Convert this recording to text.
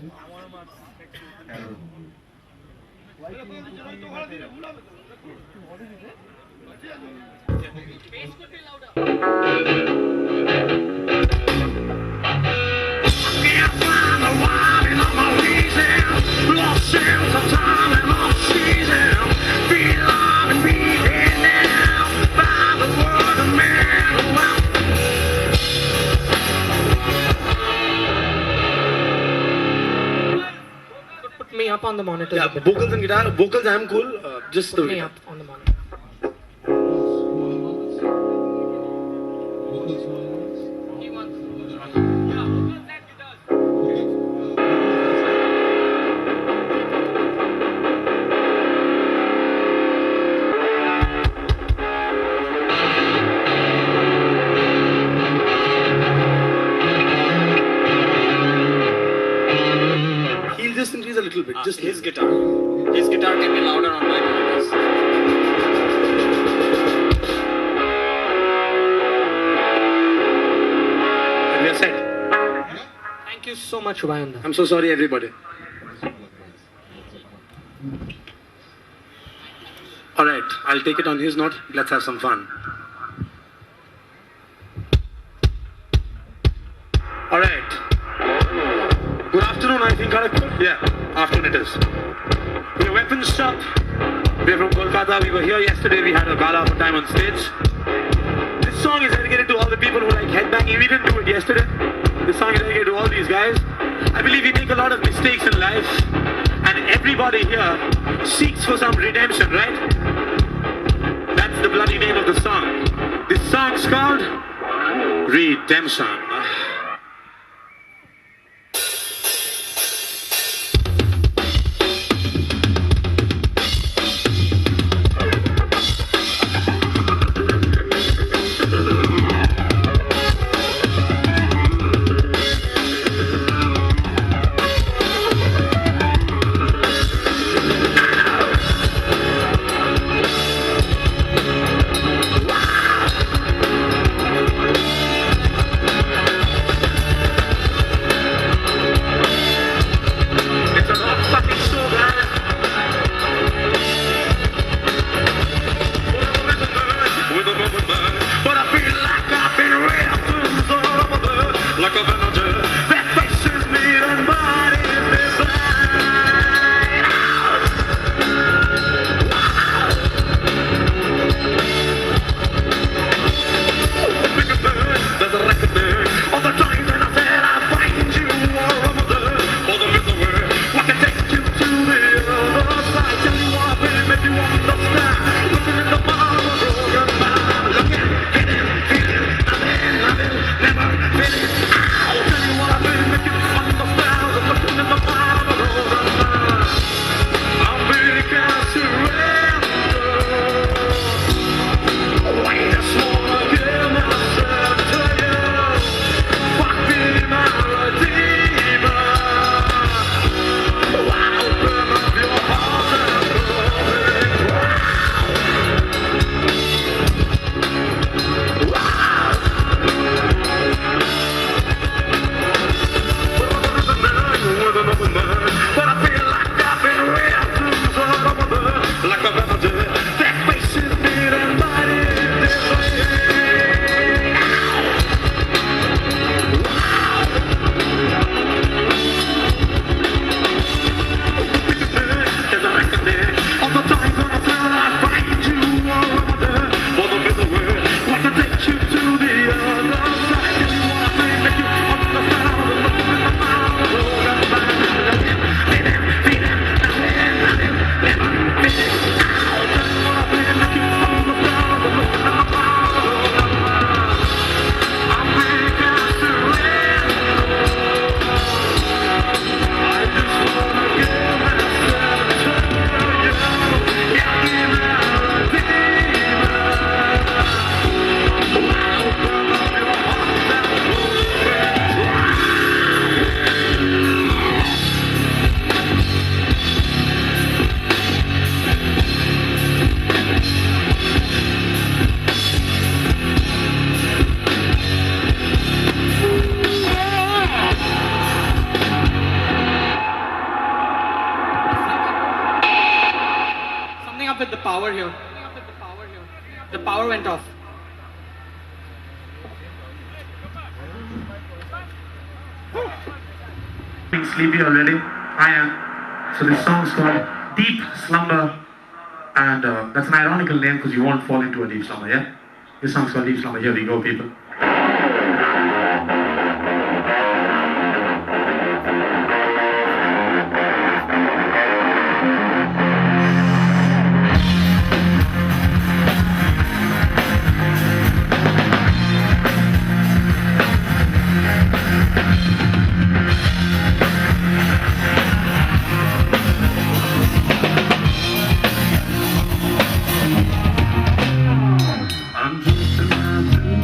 Put me up on the monitor. Yeah, vocals and guitar. Vocals, I'm cool. Just Put the me guitar. up on the monitor. He'll just increase a little bit. Just His guitar. His guitar can be louder on my monitors. And we are set. Thank you so much, Vayanda. I'm so sorry, everybody. Alright, I'll take it on his note. Let's have some fun. Alright. Good afternoon, I think, correct? Yeah, afternoon it is. We're Weapons Shop. We're from Kolkata. We were here yesterday. We had a gala for time on stage. This song is dedicated to all the people who like headbanging. We didn't do it yesterday. This song is dedicated to all these guys. I believe we make a lot of mistakes in life. And everybody here seeks for some redemption, right? That's the bloody name of the song. This song's called Redemption. power here. The power went off. Being sleepy already? I am. So this song's called Deep Slumber, and that's an ironical name because you won't fall into a deep slumber, yeah? This song's called Deep Slumber. Here we go, people. I'm just about to